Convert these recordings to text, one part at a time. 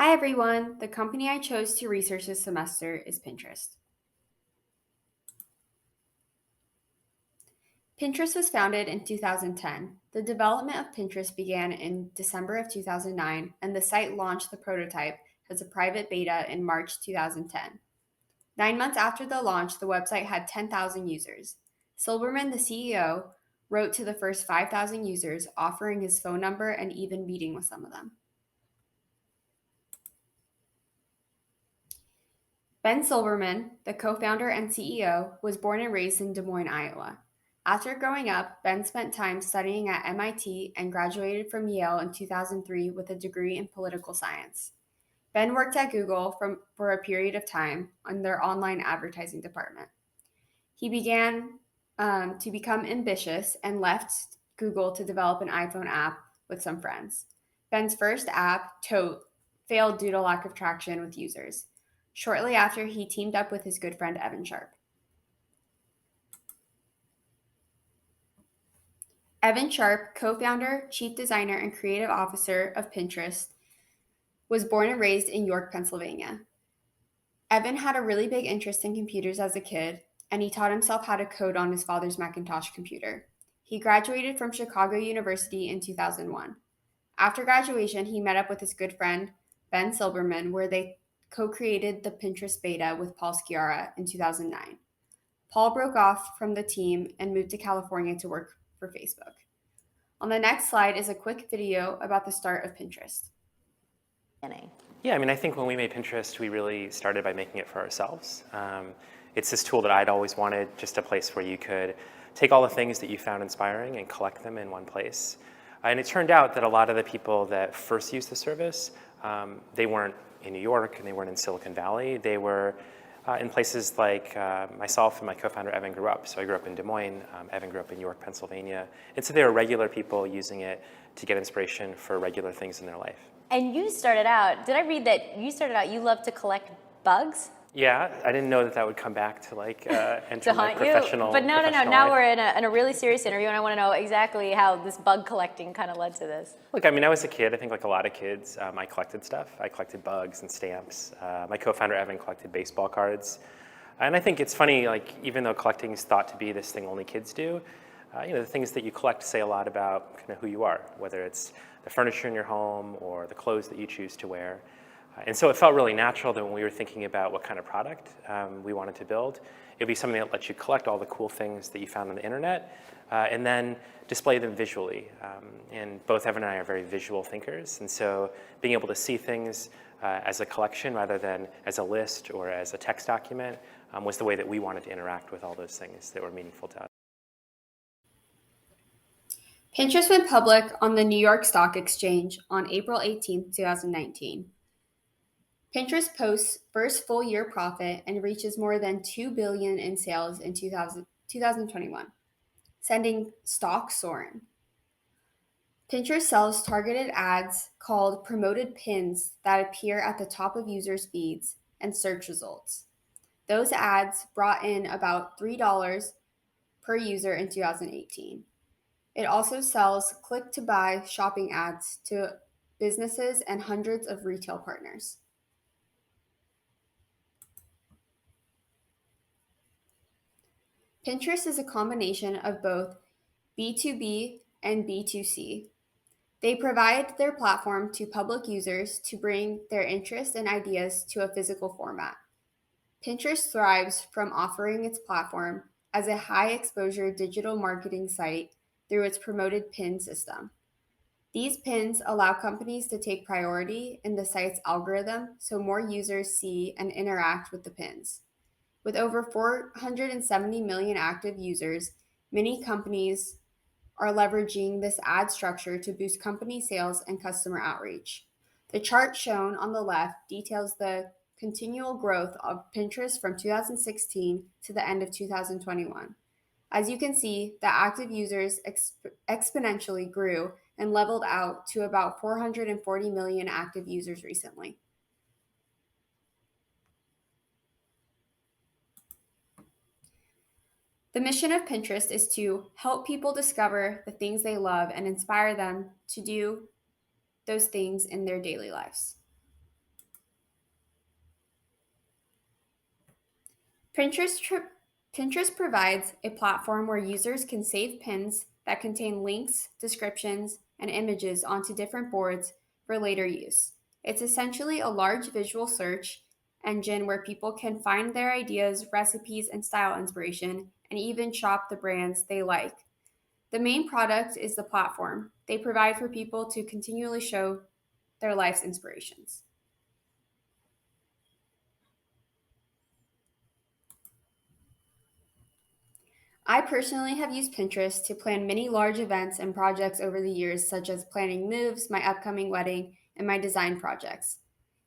Hi everyone, the company I chose to research this semester is Pinterest. Pinterest was founded in 2010. The development of Pinterest began in December of 2009, and the site launched the prototype as a private beta in March 2010. 9 months after the launch, the website had 10,000 users. Silberman, the CEO, wrote to the first 5,000 users, offering his phone number and even meeting with some of them. Ben Silberman, the co-founder and CEO, was born and raised in Des Moines, Iowa. After growing up, Ben spent time studying at MIT and graduated from Yale in 2003 with a degree in political science. Ben worked at Google for a period of time on their online advertising department. He began to become ambitious and left Google to develop an iPhone app with some friends. Ben's first app, Tote, failed due to lack of traction with users. Shortly after, he teamed up with his good friend Evan Sharp. Evan Sharp, co founder, chief designer, and creative officer of Pinterest, was born and raised in York, Pennsylvania. Evan had a really big interest in computers as a kid, and he taught himself how to code on his father's Macintosh computer. He graduated from Chicago University in 2001. After graduation, he met up with his good friend Ben Silberman, where they co created the Pinterest beta with Paul Sciarra in 2009. Paul broke off from the team and moved to California to work for Facebook. On the next slide is a quick video about the start of Pinterest. Yeah, I mean, I think when we made Pinterest, we really started by making it for ourselves. It's this tool that I'd always wanted, just a place where you could take all the things that you found inspiring and collect them in one place. And it turned out that a lot of the people that first used the service, they weren't in New York and they weren't in Silicon Valley. They were in places like myself and my co-founder Evan grew up. So I grew up in Des Moines. Evan grew up in York, Pennsylvania. And so they were regular people using it to get inspiration for regular things in their life. And you started out, did I read that you started out, you love to collect bugs? Yeah, I didn't know that that would come back to like enter To my haunt professional. you? But no. professional Now life. we're in a really serious interview, and I want to know exactly how this bug collecting kind of led to this. Look, I mean, I was a kid. I think like a lot of kids, I collected stuff. I collected bugs and stamps. My co-founder Evan collected baseball cards. And I think it's funny, like even though collecting is thought to be this thing only kids do, the things that you collect say a lot about kind of who you are, whether it's the furniture in your home or the clothes that you choose to wear. And so it felt really natural that when we were thinking about what kind of product we wanted to build, it would be something that lets you collect all the cool things that you found on the internet and then display them visually. And both Evan and I are very visual thinkers, and so being able to see things as a collection rather than as a list or as a text document was the way that we wanted to interact with all those things that were meaningful to us. Pinterest went public on the New York Stock Exchange on April 18, 2019. Pinterest posts first full year profit and reaches more than $2 billion in sales in 2021, sending stock soaring. Pinterest sells targeted ads called promoted pins that appear at the top of users' feeds and search results. Those ads brought in about $3 per user in 2018. It also sells click-to-buy shopping ads to businesses and hundreds of retail partners. Pinterest is a combination of both B2B and B2C. They provide their platform to public users to bring their interests and ideas to a physical format. Pinterest thrives from offering its platform as a high-exposure digital marketing site through its promoted pin system. These pins allow companies to take priority in the site's algorithm so more users see and interact with the pins. With over 470 million active users, many companies are leveraging this ad structure to boost company sales and customer outreach. The chart shown on the left details the continual growth of Pinterest from 2016 to the end of 2021. As you can see, the active users exponentially grew and leveled out to about 440 million active users recently. The mission of Pinterest is to help people discover the things they love and inspire them to do those things in their daily lives. Pinterest, tr- Pinterest provides a platform where users can save pins that contain links, descriptions, and images onto different boards for later use. It's essentially a large visual search engine where people can find their ideas, recipes, and style inspiration, and even shop the brands they like. The main product is the platform they provide for people to continually show their life's inspirations. I personally have used Pinterest to plan many large events and projects over the years, such as planning moves, my upcoming wedding, and my design projects.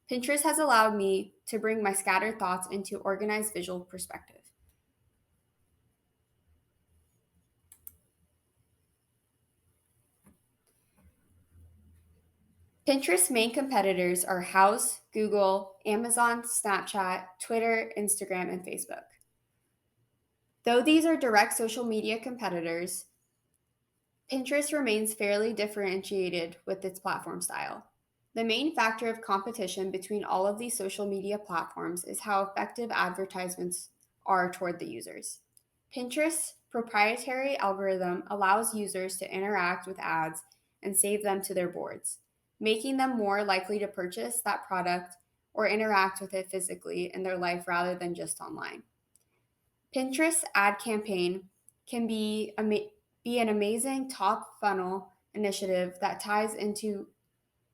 Pinterest has allowed me to bring my scattered thoughts into organized visual perspective. Pinterest's main competitors are House, Google, Amazon, Snapchat, Twitter, Instagram, and Facebook. Though these are direct social media competitors, Pinterest remains fairly differentiated with its platform style. The main factor of competition between all of these social media platforms is how effective advertisements are toward the users. Pinterest's proprietary algorithm allows users to interact with ads and save them to their boards, making them more likely to purchase that product or interact with it physically in their life rather than just online. Pinterest ad campaign can be an amazing top funnel initiative that ties into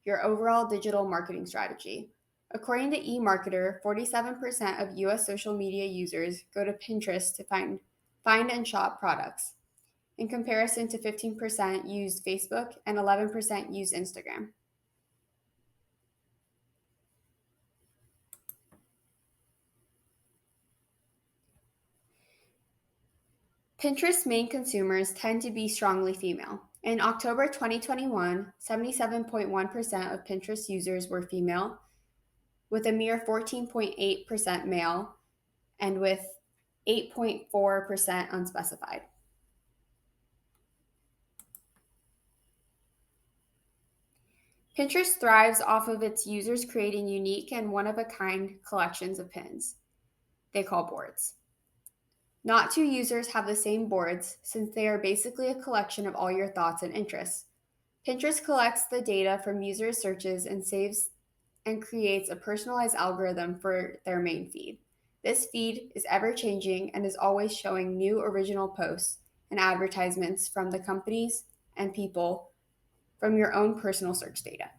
your overall digital marketing strategy. According to eMarketer, 47% of US social media users go to Pinterest to find and shop products, in comparison to 15% use Facebook and 11% use Instagram. Pinterest main consumers tend to be strongly female. In October 2021, 77.1% of Pinterest users were female, with a mere 14.8% male, and with 8.4% unspecified. Pinterest thrives off of its users creating unique and one of a kind collections of pins they call boards. Not two users have the same boards since they are basically a collection of all your thoughts and interests. Pinterest collects the data from user searches and saves and creates a personalized algorithm for their main feed. This feed is ever changing and is always showing new original posts and advertisements from the companies and people from your own personal search data.